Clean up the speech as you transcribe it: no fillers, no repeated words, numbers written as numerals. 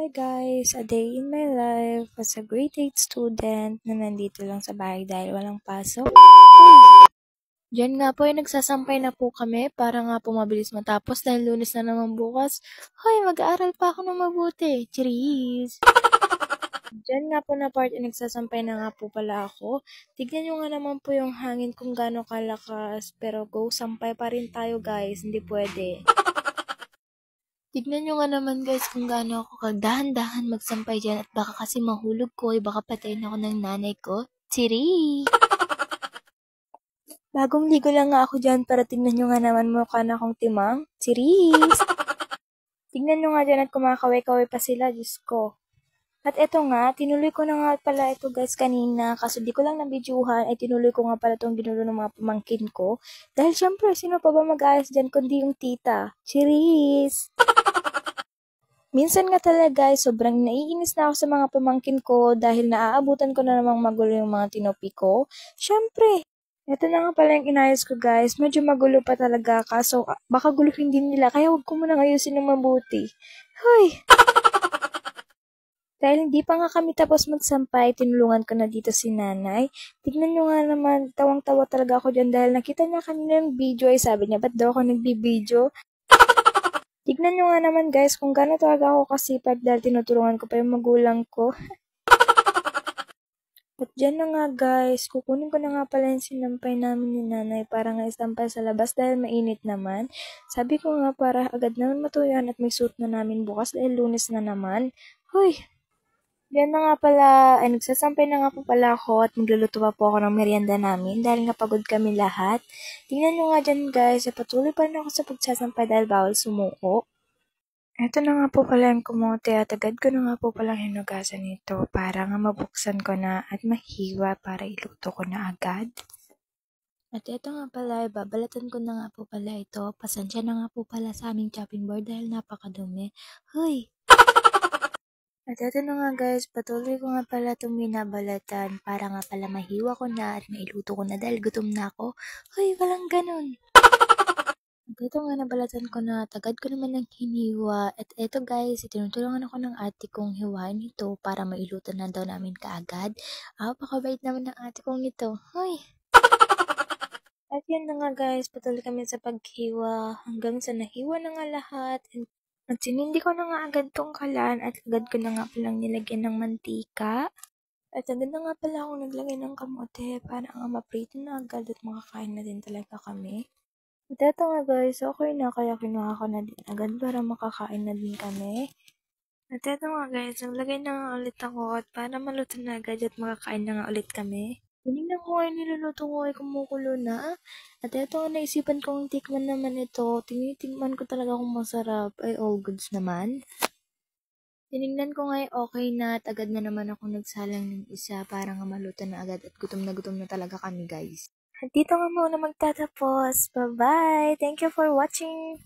Hi guys, a day in my life as a grade 8 student na nandito lang sa bahay dahil walang pasok. Diyan nga po ay nagsasampay na po kami para nga po mabilis matapos dahil Lunes na naman bukas. Hoy, mag-aaral pa ako ng mabuti. Cheers! Diyan nga po na part ay nagsasampay na nga po pala ako. Tignan nyo nga naman po yung hangin kung gaano kalakas. Pero go, sampay pa rin tayo guys, hindi pwede. Tignan nyo nga naman guys kung gaano ako kagdahan-dahan magsampay dyan at baka kasi mahulog ko, baka patayin ako ng nanay ko. Tiri! Bagong ligo lang nga ako dyan para tignan nyo nga naman mukha na akong timang. Tiris! Tignan nyo nga dyan at kumakaway-kaway pa sila, Diyos ko. At eto nga, tinuloy ko na nga pala ito guys kanina, kaso di ko lang nabidyuhan, ay tinuloy ko nga pala itong ginulo ng mga pamangkin ko. Dahil syempre, sino pa ba mag-aayos dyan kundi yung tita? Cheers! Minsan nga talaga guys, sobrang naiinis na ako sa mga pamangkin ko dahil naaabutan ko na namang magulo yung mga tinopi ko. Syempre, eto na nga pala yung inayos ko guys, medyo magulo pa talaga kaso baka guluhin din nila kaya huwag ko munang ayusin ng mabuti. Hoy! Dahil hindi pa nga kami tapos magsampay, tinulungan ko na dito si nanay. Tignan nyo nga naman, tawang-tawa talaga ako dyan dahil nakita niya kanina yung video ay sabi niya, ba't daw ako nagbibideo? Tignan nyo nga naman guys kung gaano talaga ako kasipag dahil tinutulungan ko pa yung magulang ko. At dyan na nga guys, kukunin ko na nga pala yung sinampay namin ni nanay para nga isampay sa labas dahil mainit naman. Sabi ko nga para agad naman matuyan at may suit na namin bukas dahil Lunes na naman. Hoy! Diyan na nga pala, ay nagsasampay na nga po pala ako at magluluto pa po ako ng merienda namin dahil napagod kami lahat. Tingnan nyo nga dyan guys, patuloy pa rin ako sa pagsasampay dahil bawal sumuko. Ito na nga po pala yung kumote at agad ko na nga po palang hinugasan ito para nga mabuksan ko na at mahiwa para iluto ko na agad. At ito nga pala, babalatan ko na nga po pala ito. Pasensya na nga po pala sa aming chopping board dahil napakadumi. Hoy! At ito na nga guys, patuloy ko nga pala itong binabalatan para nga pala mahiwa ko na at mailuto ko na dahil gutom na ako. Hoy, walang ganun! At ito nga nabalatan ko na, tagad ko naman ng hiniwa. At ito guys, itinutulungan ako ng ate kong hiwain ito para mailuto na daw namin kaagad. Pakabait naman ng ate kong ito. Hoy! At yan na nga guys, patuloy kami sa paghiwa hanggang sa nahiwa na nga lahat. At sinindi ko na nga agad tong kalan at agad ko na nga palang nilagyan ng mantika. At agad na nga pala akong naglagay ng kamote para nga maprito na agad at makakain na din talaga kami. At eto nga guys, okay na kaya kinuha ko na din agad para makakain na din kami. At eto nga guys, naglagay na nga ulit ako at para maluto na agad at makakain na nga ulit kami. Tinignan ko nga yung niluluto ko ay kumukulo na. At eto nga naisipan kong tikman naman ito. Tinitikman ko talaga kung masarap. Ay all goods naman. Tinignan ko nga okay na at agad na naman ako nagsalang ng isa para nga maluto na agad at gutom na talaga kami guys. At dito nga muna magtatapos. Bye-bye! Thank you for watching!